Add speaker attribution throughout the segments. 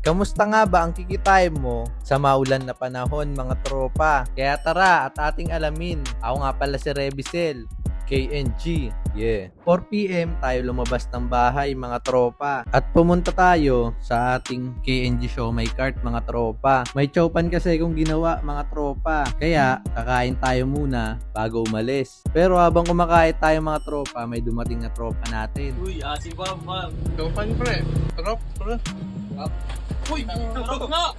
Speaker 1: Kamusta nga ba ang kikitain mo sa maulan na panahon mga tropa? Kaya tara at ating alamin. Ako nga pala si Rebisel, KNG. 4 PM tayo lumabas ng bahay mga tropa. At pumunta tayo sa ating KNG Show My Cart mga tropa. May chowpan kasi kung ginawa mga tropa. Kaya kakain tayo muna bago umalis. Pero habang kumakain tayo mga tropa, may dumating na tropa natin.
Speaker 2: Uy, si Bob, Bob.
Speaker 3: Chowpan pre. Sarap pre.
Speaker 2: Uy, sarap nga!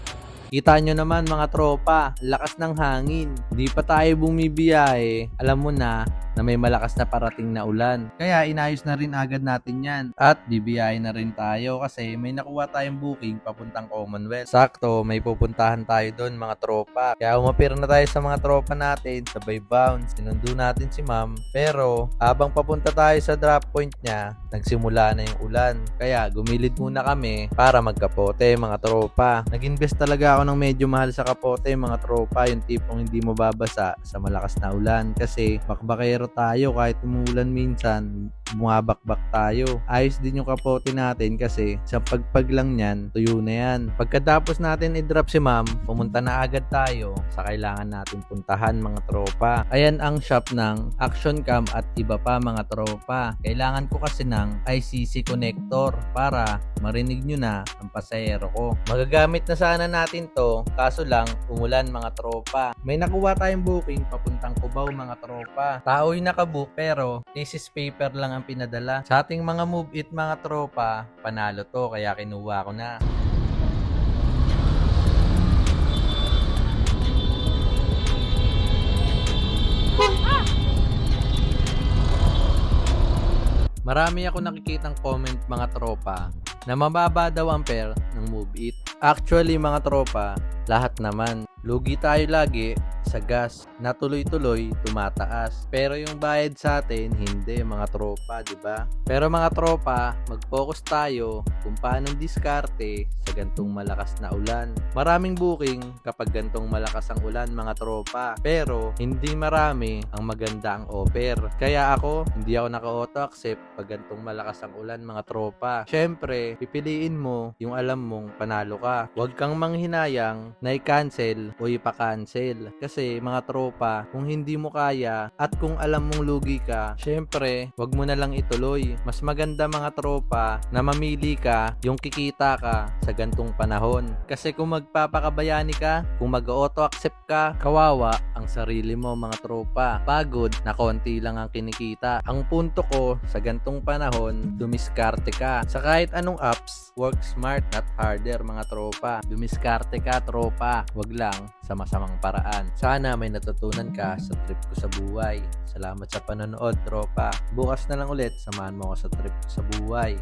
Speaker 1: Kita nyo naman mga tropa, lakas ng hangin. Di pa tayo bumibiyahe, alam mo na may malakas na parating na ulan. Kaya inayos na rin agad natin yan. At bibiyahe na rin tayo kasi may nakuha tayong booking papuntang Commonwealth. Sakto, may pupuntahan tayo doon mga tropa. Kaya umapir na tayo sa mga tropa natin, sabay bounce. Sinundo natin si ma'am. Pero habang papunta tayo sa drop point niya, nagsimula na yung ulan. Kaya gumilid muna kami para magkapote mga tropa. Nag-invest talaga ako ng medyo mahal sa kapote mga tropa. Yung tipong hindi mo babasa sa malakas na ulan. Kasi bakbakero tayo kahit umuulan minsan, bumabakbak tayo. Ayos din yung kapote natin kasi sa pagpag lang niyan, tuyo na yan. Pagkatapos natin i-drop si ma'am, pumunta na agad tayo sa kailangan natin puntahan mga tropa. Ayan ang shop ng Action Cam at iba pa mga tropa. Kailangan ko kasi ng ICC connector para marinig nyo na ang pasahero ko. Magagamit na sana natin to, kaso lang umulan mga tropa. May nakuha tayong booking papuntang Cubao mga tropa. Tao'y nakabook pero thesis paper lang ang pinadala. Sa ating mga move it mga tropa, panalo to kaya kinuha ko na. Marami ako nakikitang comment mga tropa na mababa daw ang pair ng move it. Actually mga tropa, lahat naman. Lugi tayo lagi sa gas na tuloy-tuloy tumataas. Pero yung bayad sa atin, hindi mga tropa, di ba? Pero mga tropa, mag-focus tayo kung paano diskarte sa gantong malakas na ulan. Maraming booking kapag gantong malakas ang ulan mga tropa. Pero hindi marami ang maganda ang offer. Kaya ako, hindi ako naka-auto accept pag gantong malakas ang ulan mga tropa. Syempre, pipiliin mo yung alam mong panalo ka. Huwag kang manghinayang na i-cancel o ipa-cancel. Kasi mga tropa, kung hindi mo kaya at kung alam mong lugi ka, syempre, wag mo na lang ituloy. Mas maganda mga tropa na mamili ka yung kikita ka sa gantong panahon. Kasi kung magpapakabayani ka, kung mag-auto accept ka, kawawa ang sarili mo mga tropa. Pagod na konti lang ang kinikita. Ang punto ko sa gantong panahon, dumiskarte ka. Sa kahit anong apps, work smart not harder mga tropa. Dumiskarte ka tropa, wag lang sa masamang paraan. Sana may natutunan ka sa trip ko sa buhay. Salamat sa panonood tropa. Bukas na lang ulit, samahan mo ako sa trip ko sa buhay.